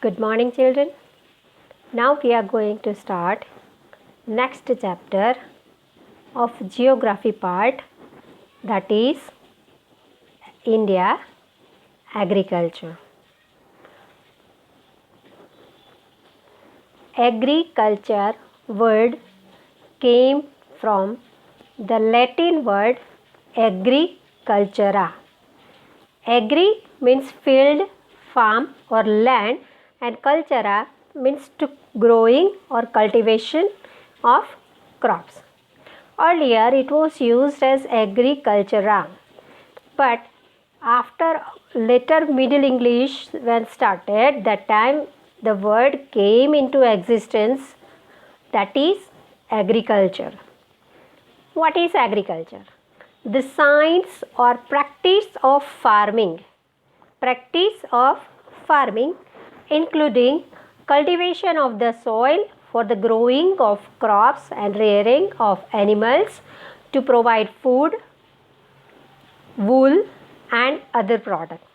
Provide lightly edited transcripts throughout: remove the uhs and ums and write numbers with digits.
Good morning, children. Now we are going to start next chapter of geography part, that is India agriculture. Agriculture word came from the Latin word agricultura. Agri means field, farm or land, and cultura means to growing or cultivation of crops. Earlier it was used as agricultura, but after later Middle English when started, that time the word came into existence, that is agriculture. What is agriculture? The science or practice of farming. Practice of farming including cultivation of the soil for the growing of crops and rearing of animals to provide food, wool and other products.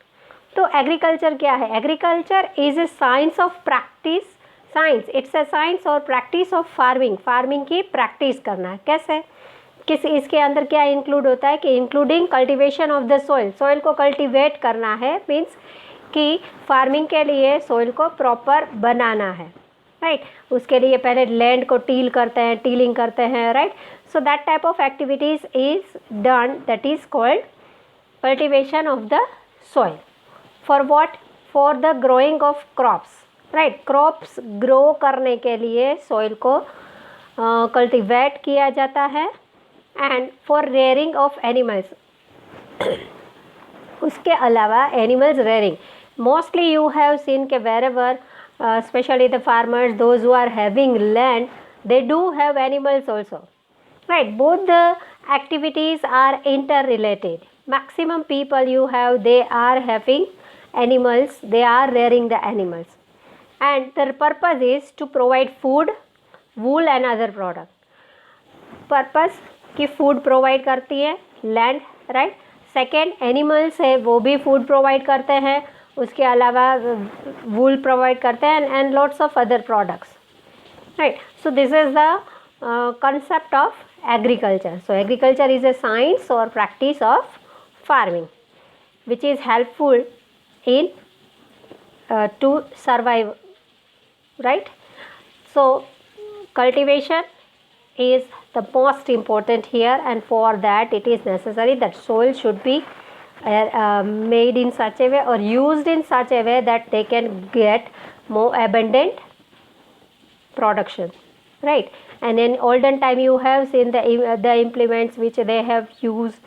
तो agriculture क्या है? Agriculture is a science of practice. Science, it's a science और practice of farming. Farming की practice करना है. कैसे? इसके अंदर क्या इंक्लूड होता है कि including cultivation of the soil. Soil को कल्टीवेट करना है, मीन्स कि फार्मिंग के लिए सोइल को प्रॉपर बनाना है, राइट. उसके लिए पहले लैंड को टील करते हैं, टीलिंग करते हैं, right. So that type of activities is done, that is called cultivation of the soil. For what? For the growing of crops, right. Crops grow करने के लिए सोइल को कल्टीवेट किया जाता है. And for rearing of animals, उसके अलावा animals rearing. Mostly you have seen के wherever especially the farmers, those who are having land, they do have animals also, right. Both the activities are interrelated. Maximum people you have, they are having animals, they are rearing the animals, and their purpose is to provide food, wool and other product. Purpose कि food provide करती है land, right. Second, animals है वो भी food provide करते हैं, उसके अलावा वूल प्रोवाइड करते हैं and lots of other products, right. So this is the concept of agriculture. So agriculture is a science or practice of farming which is helpful in to survive, right. So cultivation is the most important here, and for that it is necessary that soil should be made in such a way or used in such a way that they can get more abundant production, right. And in olden time you have seen the implements which they have used,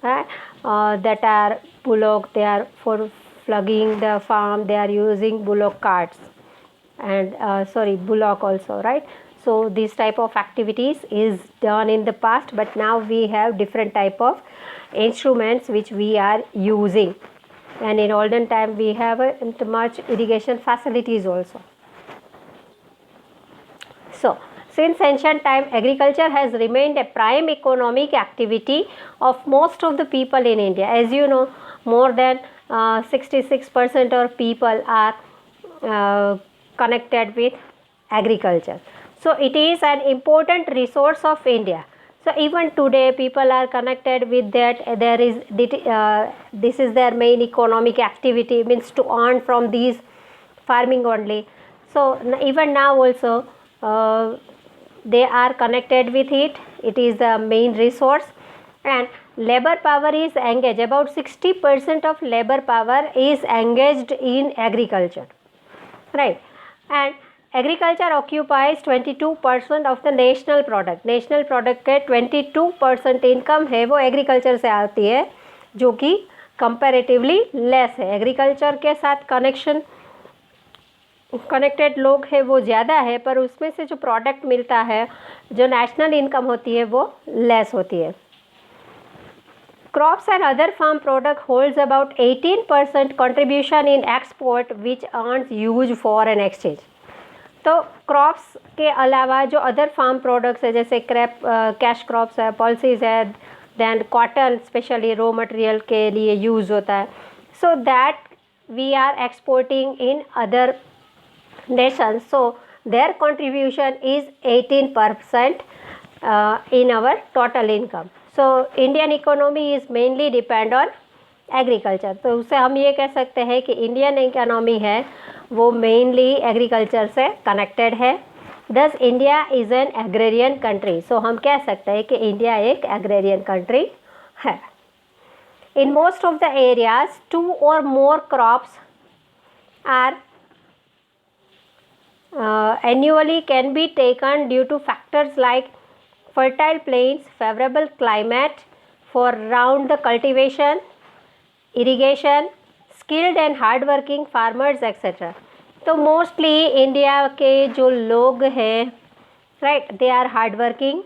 that are bullock. They are for plugging the farm, they are using bullock carts and bullock also, right. So this type of activities is done in the past, but now we have different type of instruments which we are using, and in olden time we have much irrigation facilities also. So since ancient time, agriculture has remained a prime economic activity of most of the people in India. As you know, more than 66% of people are connected with agriculture. So it is an important resource of India. So even today people are connected with that. There is this is their main economic activity, means to earn from these farming only. So even now also they are connected with it. It is the main resource, and labor power is engaged. About 60% of labor power is engaged in agriculture, right. And agriculture occupies 22% of the national product. National product के 22% income है वो agriculture से आती है, जो कि comparatively less है. Agriculture के साथ कनेक्टेड लोग हैं वो ज़्यादा है, पर उसमें से जो प्रोडक्ट मिलता है, जो नेशनल इनकम होती है, वो लेस होती है. Crops and other farm product holds about 18% contribution in export, which earns huge foreign exchange. तो क्रॉप्स के अलावा जो अदर फार्म प्रोडक्ट्स है, जैसे कैश क्रॉप्स है, पल्सीज है, then cotton specially raw material के लिए यूज़ होता है. So that we are exporting in other nations. So their contribution is 18% in our total income. So Indian economy is mainly depend on agriculture. तो उससे हम ये कह सकते हैं कि इंडियन इकोनॉमी है वो मेनली एग्रीकल्चर से कनेक्टेड है. Thus India is an agrarian country. So हम कह सकते हैं कि इंडिया एक एग्रेरियन कंट्री है. In most of the areas 2 or more crops are annually can be taken due to factors like fertile plains, favorable climate for round the cultivation, irrigation, skilled and hard working farmers etc. तो mostly India के जो लोग हैं right they are hard working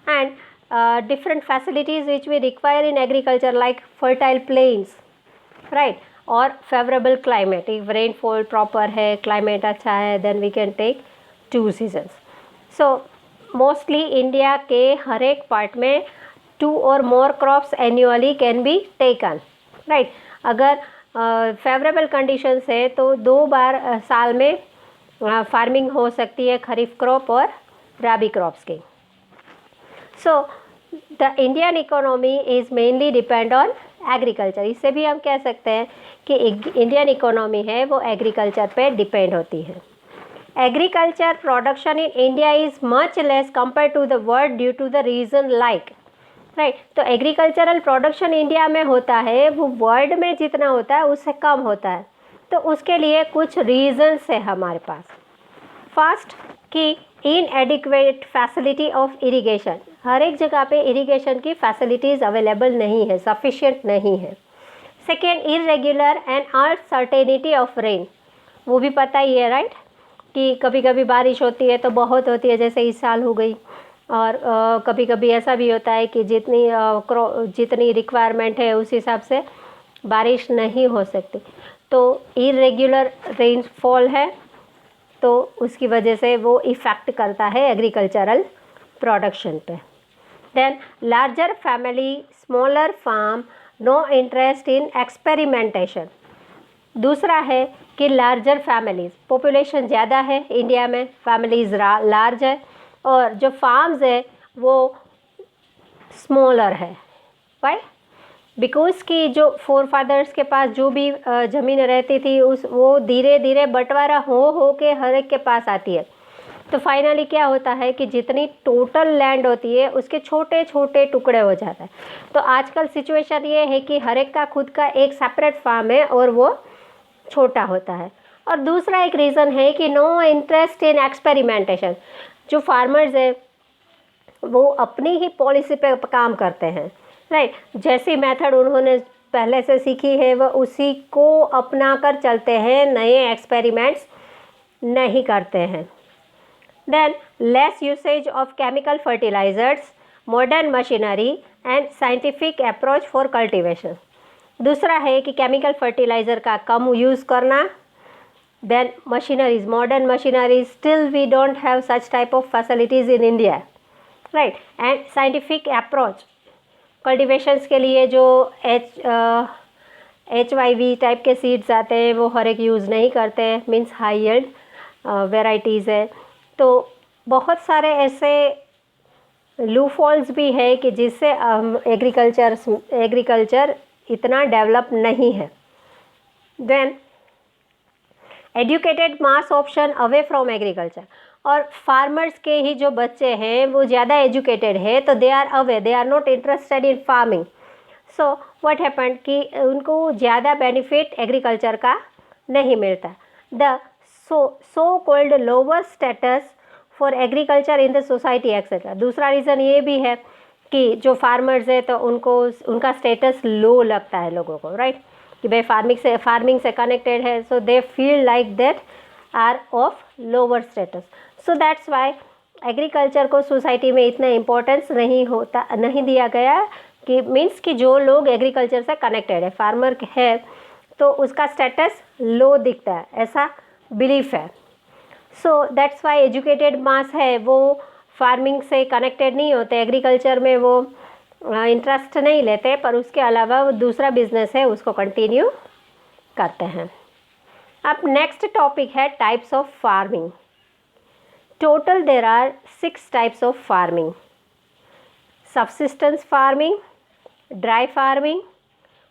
and different facilities which we require in agriculture like fertile plains right और favourable climate. If rainfall proper है, climate अच्छा है, then we can take 2 seasons. So mostly India के हर एक part में 2 or more crops annually can be taken right. अगर favourable conditions है तो 2 बार साल में फार्मिंग हो सकती है, खरीफ क्रॉप और राबी क्रॉप्स की. So the Indian economy is mainly depend on agriculture. इससे भी हम कह सकते हैं कि इंडियन इकोनॉमी है वो एग्रीकल्चर पे डिपेंड होती है. Agriculture production in India is much less compare to the world due to the reason like right. तो एग्रीकल्चरल प्रोडक्शन इंडिया में होता है वो वर्ल्ड में जितना होता है उससे कम होता है. तो उसके लिए कुछ रीजंस है हमारे पास. फर्स्ट कि इनएडिक्वेट फैसिलिटी ऑफ इरिगेशन. हर एक जगह पे इरिगेशन की फैसिलिटीज़ अवेलेबल नहीं है, सफिशिएंट नहीं है. Second irregular and uncertainty of rain. वो भी पता ही है राइट कि कभी कभी बारिश होती है तो बहुत होती है, जैसे इस साल हो गई. और कभी कभी ऐसा भी होता है कि जितनी रिक्वायरमेंट है उस हिसाब से बारिश नहीं हो सकती. तो इरेगुलर रेनफॉल है तो उसकी वजह से वो इफ़ेक्ट करता है एग्रीकल्चरल प्रोडक्शन पे. Then larger family, smaller farm, no interest in experimentation. दूसरा है कि लार्जर फैमिलीज़, पॉपुलेशन ज़्यादा है इंडिया में, फैमिलीज़ लार्ज है और जो फार्म्स है वो स्मॉलर है. वाई? बिकॉज कि जो फोर फादर्स के पास जो भी ज़मीन रहती थी वो धीरे धीरे बंटवारा हो के हर एक के पास आती है. तो फाइनली क्या होता है कि जितनी टोटल लैंड होती है उसके छोटे छोटे टुकड़े हो जाते हैं. तो आजकल सिचुएशन ये है कि हर एक का खुद का एक सेपरेट फार्म है और वो छोटा होता है. और दूसरा एक रीज़न है कि नो इंटरेस्ट इन एक्सपेरिमेंटेशन. जो फार्मर्स है वो अपनी ही पॉलिसी पे काम करते हैं राइट. जैसी मेथड उन्होंने पहले से सीखी है वह उसी को अपना कर चलते हैं, नए एक्सपेरिमेंट्स नहीं करते हैं. Then less usage of chemical fertilizers, modern machinery and scientific approach for cultivation. दूसरा है कि केमिकल फर्टिलाइज़र का कम यूज़ करना. Then machineries, modern machineries, still we don't have such type of facilities in India, right? And scientific approach, cultivations के लिए जो HYV type के सीड्स आते हैं वो हर एक यूज़ नहीं करते हैं, मीन्स हाई यील्ड वेराइटीज़ है. तो बहुत सारे ऐसे लूफॉल्स भी है कि जिससे एग्रीकल्चर इतना डेवलप नहीं है. Then educated mass option away from agriculture. और फार्मर्स के ही जो बच्चे हैं वो ज़्यादा एजुकेटेड है तो they are away, they are not interested in farming. So what happened कि उनको ज़्यादा बेनिफिट एग्रीकल्चर का नहीं मिलता. The so called lower status for agriculture in the society etcetera. दूसरा रीज़न ये भी है कि जो फार्मर्स है तो उनका स्टेटस लो लगता है लोगों को राइट कि भाई फार्मिंग से कनेक्टेड है. So they feel like that are of lower status. So that's why agriculture को सोसाइटी में इतना इम्पोर्टेंस नहीं दिया गया कि मीन्स कि जो लोग एग्रीकल्चर से कनेक्टेड है, फार्मर है तो उसका स्टेटस लो दिखता है, ऐसा बिलीफ है. सो दैट्स वाई एजुकेटेड मास है वो फार्मिंग से कनेक्टेड नहीं होते, एग्रीकल्चर में वो इंटरेस्ट नहीं लेते, पर उसके अलावा वो दूसरा बिजनेस है उसको कंटिन्यू करते हैं. अब नेक्स्ट टॉपिक है types of farming. Total there are 6 types of farming: subsistence farming, dry farming,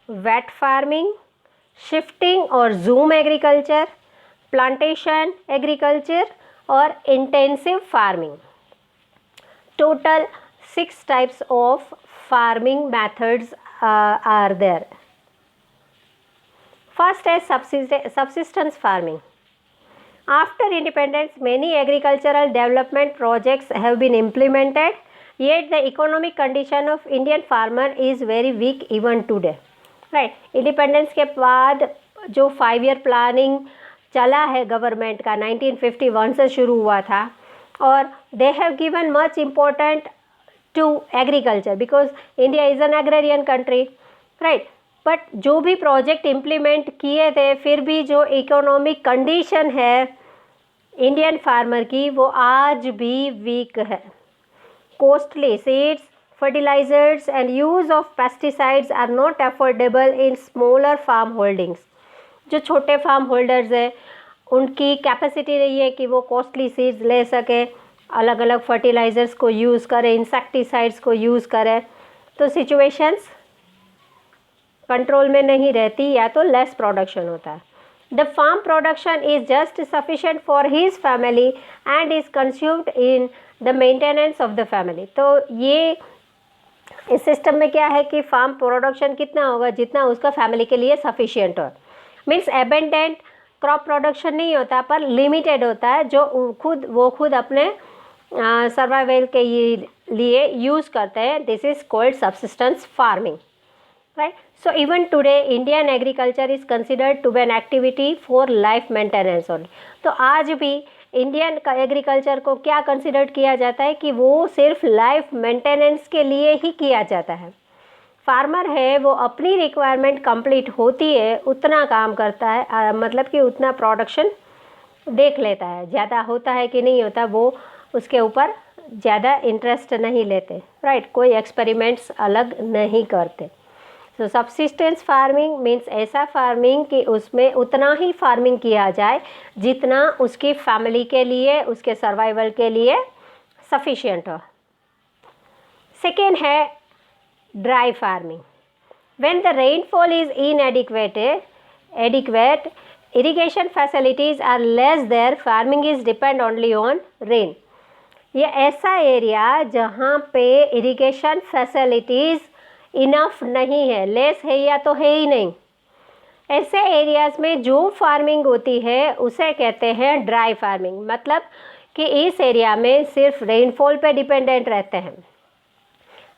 wet farming, shifting or zoom agriculture, plantation agriculture और intensive farming. Total 6 types of farming methods are there. First is subsistence farming. After independence, many agricultural development projects have been implemented, yet the economic condition of Indian farmer is very weak even today. Right? Independence के बाद जो 5 year planning चला है government का 1951 से शुरू हुआ था, और they have given much important to agriculture because India is an agrarian country, right? But जो भी प्रोजेक्ट इम्प्लीमेंट किए थे, फिर भी जो इकोनॉमिक कंडीशन है इंडियन फार्मर की, वो आज भी वीक है. Costly seeds, fertilizers and use of pesticides are not affordable in smaller farm holdings. जो छोटे फार्म होल्डर्स हैं उनकी कैपेसिटी नहीं है कि वो कॉस्टली सीड्स ले सके, अलग अलग फर्टिलाइजर्स को यूज़ करें, इंसेक्टिसाइड्स को यूज़ करें, तो सिचुएशंस कंट्रोल में नहीं रहती या तो लेस प्रोडक्शन होता है. The farm production is just sufficient for his family and is consumed in the maintenance of the family. तो ये इस सिस्टम में क्या है कि फार्म प्रोडक्शन कितना होगा जितना उसका फैमिली के लिए सफिशिएंट हो. मीन्स एबेंडेंट क्रॉप प्रोडक्शन नहीं होता पर लिमिटेड होता है, जो खुद अपने सर्वाइवल के लिए यूज़ करते हैं. This is called subsistence farming, right? So even today Indian agriculture is considered to be an activity for life maintenance only. तो आज भी इंडियन एग्रीकल्चर को क्या कंसिडर किया जाता है कि वो सिर्फ लाइफ मेंटेनेंस के लिए ही किया जाता है. फार्मर है वो अपनी रिक्वायरमेंट कंप्लीट होती है उतना काम करता है, मतलब कि उतना प्रोडक्शन देख लेता है. ज़्यादा होता है कि नहीं होता वो उसके ऊपर ज़्यादा इंटरेस्ट नहीं लेते, राइट? कोई एक्सपेरिमेंट्स अलग नहीं करते. तो सब्सिस्टेंस फार्मिंग मीन्स ऐसा फार्मिंग कि उसमें उतना ही फार्मिंग किया जाए जितना उसकी फैमिली के लिए, उसके सर्वाइवल के लिए सफिशिएंट हो. सेकेंड है dry farming. When the rainfall is inadequate, irrigation facilities are less there, farming is depend only on rain. ये ऐसा एरिया जहाँ पे इरिगेशन फैसिलिटीज़ इनफ नहीं है, लेस है या तो है ही नहीं, ऐसे एरियाज़ में जो फार्मिंग होती है उसे कहते हैं ड्राई फार्मिंग. मतलब कि इस एरिया में सिर्फ रेनफॉल पे डिपेंडेंट रहते हैं.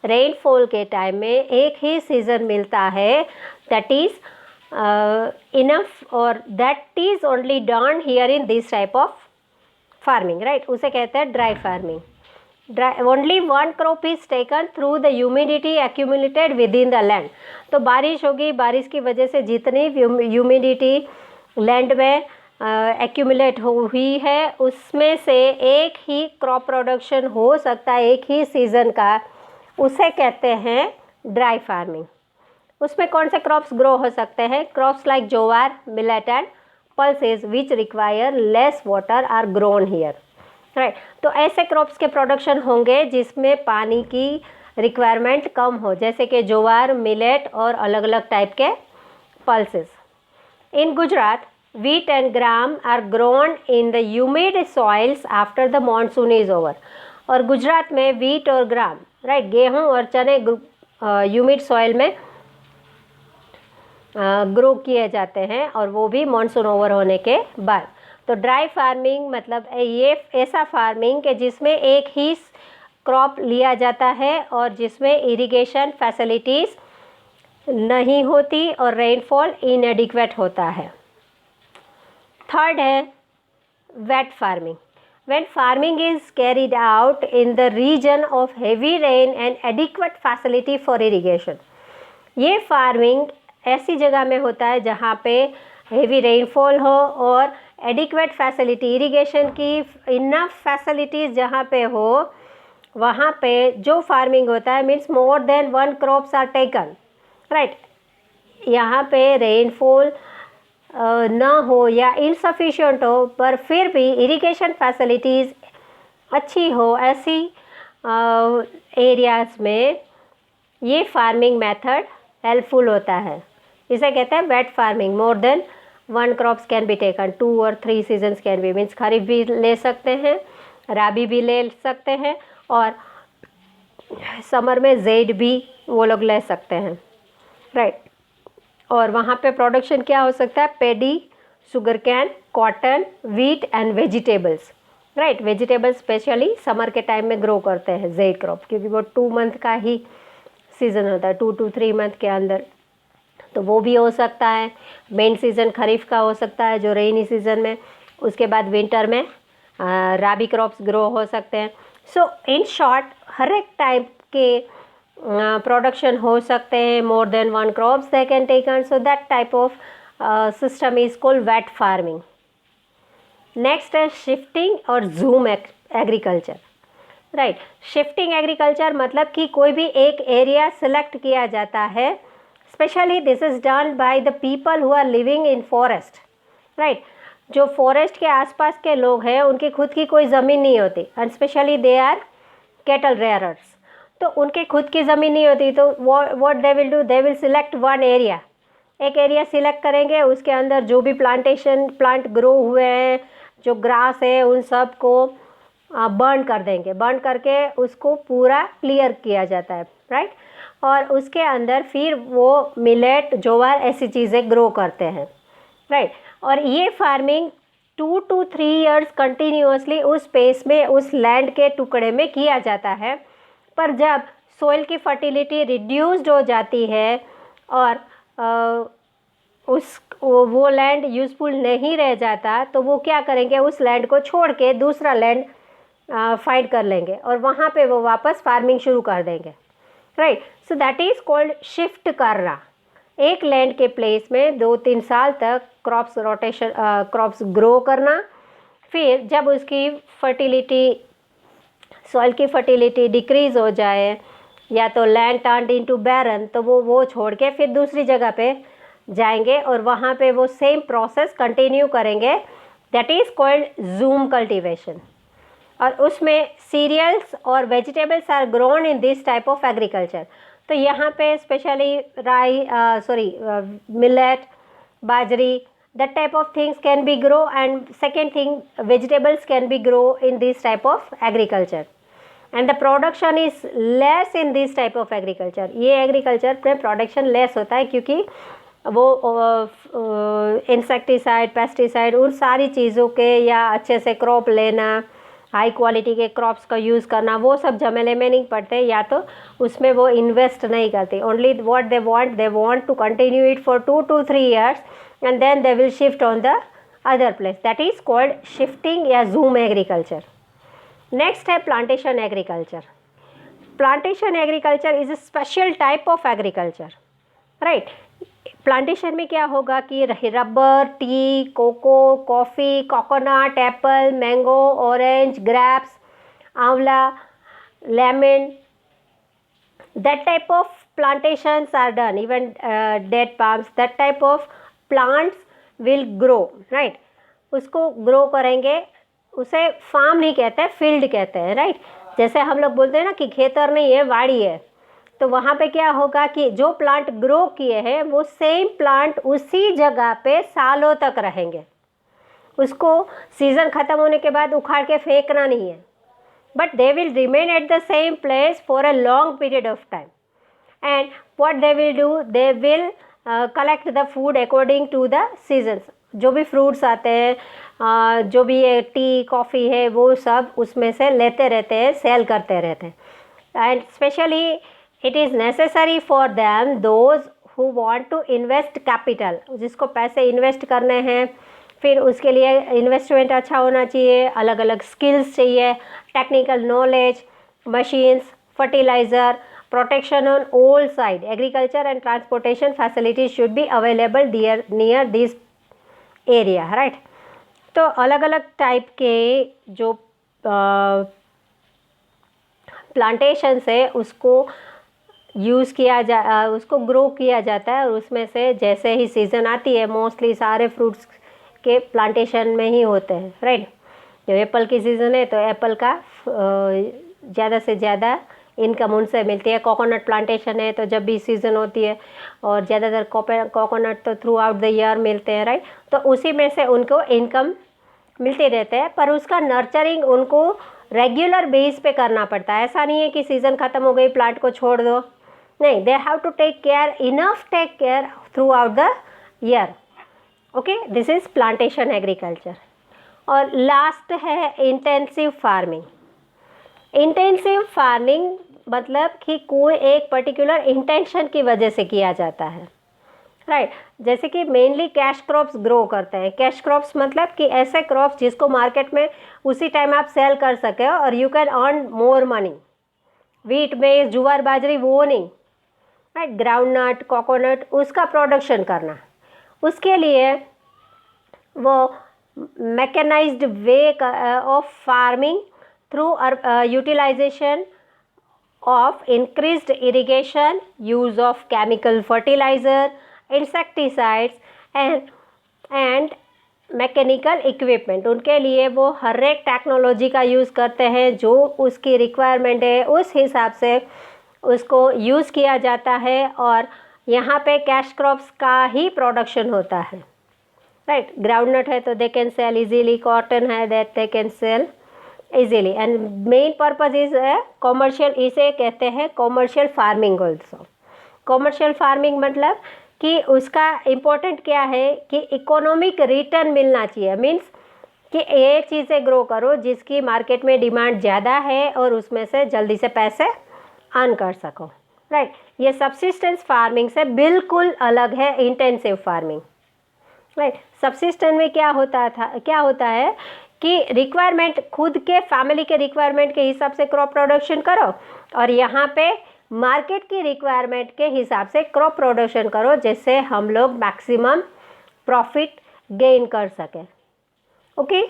रेनफॉल के टाइम में एक ही सीज़न मिलता है, दैट इज़ इनफ, और that is only done here in this type of farming, right? उसे कहते हैं dry farming. Only one crop is taken through the humidity accumulated within the land. तो बारिश होगी, बारिश की वजह से जितनी ह्यूमिडिटी लैंड में एक्यूमुलेट हुई है उसमें से एक ही क्रॉप प्रोडक्शन हो सकता है एक ही सीज़न का, उसे कहते हैं ड्राई फार्मिंग. उसमें कौन से क्रॉप्स ग्रो हो सकते हैं? Crops like jowar, millet and pulses which require less water are grown here, right? तो ऐसे क्रॉप्स के प्रोडक्शन होंगे जिसमें पानी की रिक्वायरमेंट कम हो, जैसे कि जोवार, मिलेट और अलग अलग टाइप के pulses. In Gujarat wheat and gram are grown in the humid soils after the monsoon is over. और गुजरात में वीट और ग्राम, राइट, गेहूं और चने ह्यूमिड सॉइल में ग्रो किए जाते हैं, और वो भी मानसून ओवर होने के बाद. तो ड्राई फार्मिंग मतलब ये ऐसा फार्मिंग कि जिसमें एक ही क्रॉप लिया जाता है और जिसमें इरिगेशन फैसिलिटीज़ नहीं होती और रेनफॉल इनएडिक्वेट होता है. थर्ड है wet farming. When farming is carried out in the region of heavy rain and adequate facility for irrigation. ये फार्मिंग ऐसी जगह में होता है जहाँ पे हेवी रेनफॉल हो और एडिक्वेट फैसिलिटी, इरिगेशन की इनफ फैसिलिटीज़ जहाँ पे हो, वहाँ पे जो फार्मिंग होता है means more than one crops are taken, right. यहाँ पे रेनफॉल ना हो या इनसफिशिएंट हो, पर फिर भी इरिगेशन फैसिलिटीज़ अच्छी हो, ऐसी एरियाज़ में ये फार्मिंग मेथड हेल्पफुल होता है। इसे कहते हैं wet farming. More than 1 crops can be taken, 2 और 3 seasons can be, means kharif भी ले सकते हैं, राबी भी ले सकते हैं, और समर में जेड भी वो लोग ले सकते हैं, राइट। और वहाँ पे प्रोडक्शन क्या हो सकता है? Paddy, sugar cane, cotton, wheat and vegetables, right. Vegetables specially summer के टाइम में ग्रो करते हैं जेड क्रॉप, क्योंकि वो 2 मंथ का ही सीज़न होता है, 2 to 3 मंथ के अंदर, तो वो भी हो सकता है। मेन सीज़न खरीफ का हो सकता है, जो रेनी सीज़न में, उसके बाद विंटर में राबी क्रॉप्स ग्रो हो सकते हैं। सो इन शॉर्ट, हर एक टाइप के प्रोडक्शन हो सकते हैं, more than 1 crops they can taken, so that type of system is called wet farming. Next है शिफ्टिंग और jhum agriculture, right. Shifting agriculture मतलब कि कोई भी एक एरिया सेलेक्ट किया जाता है, specially this is done by the people who are living in forest, right. जो फॉरेस्ट के आसपास के लोग हैं, उनकी खुद की कोई ज़मीन नहीं होती, and specially they are cattle rearers, तो उनके खुद की ज़मीन नहीं होती, तो what they will do, they will select one area, एक एरिया सिलेक्ट करेंगे, उसके अंदर जो भी प्लांट ग्रो हुए हैं, जो ग्रास है, उन सब को बर्न कर देंगे, बर्न करके उसको पूरा क्लियर किया जाता है, राइट। और उसके अंदर फिर वो मिलेट, ज्वार, ऐसी चीज़ें ग्रो करते हैं, राइट। और ये फार्मिंग 2 to 3 ईयर्स कंटिन्यूसली उस स्पेस में, उस लैंड के टुकड़े में किया जाता है। पर जब सोइल की फर्टिलिटी रिड्यूस्ड हो जाती है और वो लैंड यूज़फुल नहीं रह जाता, तो वो क्या करेंगे, उस लैंड को छोड़ के दूसरा लैंड फाइंड कर लेंगे और वहाँ पे वो वापस फार्मिंग शुरू कर देंगे, right. So that is called shift करना। एक लैंड के प्लेस में 2-3 साल तक क्रॉप्स ग्रो करना, फिर जब उसकी फर्टिलिटी, सॉइल की फर्टिलिटी डिक्रीज़ हो जाए, या तो लैंड टर्न्ड इनटू बैरन, तो वो छोड़ के फिर दूसरी जगह पे जाएंगे और वहाँ पे वो सेम प्रोसेस कंटिन्यू करेंगे। That is called jhum cultivation. और उसमें सीरियल्स और vegetables are grown in this type of agriculture. तो यहाँ पे specially millet, bajri, that type of things can be grow, and second thing, vegetables can be grow in this type of agriculture, and the production is less in this type of agriculture. ये agriculture में production less होता है, क्योंकि वो insecticide, pesticide, उन सारी चीज़ों के, या अच्छे से क्रॉप लेना, हाई क्वालिटी के क्रॉप्स का यूज़ करना, वो सब झमेले में नहीं पड़ते, या तो उसमें वो इन्वेस्ट नहीं करते। Only what they want to continue it for 2 to 3 years, and then they will shift on the other place. That is called shifting या zoom agriculture. Next है plantation agriculture. Plantation agriculture is a special type of agriculture, right? Plantation में क्या होगा कि rubber, tea, cocoa, coffee, coconut, apple, mango, orange, grapes, amla, lemon, that type of plantations are done, even date palms, that type of plants will grow, right? उसको grow करेंगे, उसे farm नहीं कहते हैं, फील्ड कहते हैं, राइट। जैसे हम लोग बोलते हैं ना कि खेतर नहीं है, वाड़ी है, तो वहाँ पे क्या होगा कि जो प्लांट ग्रो किए हैं, वो सेम प्लांट उसी जगह पे सालों तक रहेंगे। उसको सीज़न ख़त्म होने के बाद उखाड़ के फेंकना नहीं है, but they will remain at the same place for a long period of time. And what they will do, they will collect the food according to the seasons. जो भी फ्रूट्स आते हैं, जो भी ये टी, कॉफ़ी है, वो सब उसमें से लेते रहते हैं, सेल करते रहते हैं। And specially it is necessary for them those who want to invest capital, जिसको पैसे इन्वेस्ट करने हैं, फिर उसके लिए इन्वेस्टमेंट अच्छा होना चाहिए, अलग अलग स्किल्स चाहिए, technical knowledge, machines, fertiliser, protection on all side, agriculture and transportation facilities should be available near this area, right. तो अलग अलग टाइप के जो प्लांटेशंस है, उसको उसको ग्रो किया जाता है, और उसमें से जैसे ही सीज़न आती है मोस्टली सारे फ्रूट्स के प्लांटेशन में ही होते हैं, राइट। जब एप्पल की सीज़न है तो एप्पल का ज़्यादा से ज़्यादा इनकम उनसे मिलती है। कोकोनट प्लांटेशन है तो जब भी सीज़न होती है, और ज़्यादातर कोकोनट तो थ्रू आउट द ईयर मिलते हैं, राइट। तो उसी में से उनको इनकम मिलते रहते हैं, पर उसका नर्चरिंग उनको रेगुलर बेस पे करना पड़ता है। ऐसा नहीं है कि सीज़न ख़त्म हो गई प्लांट को छोड़ दो, नहीं, they have to take care throughout the year. Okay, this is plantation agriculture. और लास्ट है इंटेंसिव फार्मिंग। इंटेंसिव फार्मिंग मतलब कि कोई एक पर्टिकुलर इंटेंशन की वजह से किया जाता है, राइट। जैसे कि मेनली कैश क्रॉप्स ग्रो करते हैं। कैश क्रॉप्स मतलब कि ऐसे क्रॉप्स जिसको मार्केट में उसी टाइम आप सेल कर सके और you can earn more money. Wheat, maize, jowar, bajri वो नहीं, राइट। ग्राउंडनट, कोकोनट, उसका प्रोडक्शन करना, उसके लिए वो mechanized way of farming through utilization of increased irrigation, use of chemical fertilizer, insecticides and mechanical equipment. उनके लिए वो हर एक टेक्नोलॉजी का यूज़ करते हैं, जो उसकी रिक्वायरमेंट है उस हिसाब से उसको यूज़ किया जाता है। और यहाँ पे कैश क्रॉप्स का ही प्रोडक्शन होता है, राइट। ग्राउंडनट है तो they can sell easily, cotton है that they can sell easily, and main purpose is commercial. इसे कहते हैं commercial farming also. Commercial farming मतलब कि उसका इम्पोर्टेंट क्या है कि इकोनॉमिक रिटर्न मिलना चाहिए। मीन्स कि ये चीज़ें ग्रो करो जिसकी मार्केट में डिमांड ज़्यादा है और उसमें से जल्दी से पैसे अर्न कर सको, राइट। ये सब्सिस्टेंस फार्मिंग से बिल्कुल अलग है इंटेंसिव फार्मिंग, राइट। सब्सिस्टेंस में क्या होता है कि रिक्वायरमेंट खुद के फैमिली के रिक्वायरमेंट के हिसाब से क्रॉप प्रोडक्शन करो, और यहाँ पे मार्केट की रिक्वायरमेंट के हिसाब से क्रॉप प्रोडक्शन करो, जिससे हम लोग मैक्सिमम प्रॉफिट गेन कर सकें। ओके।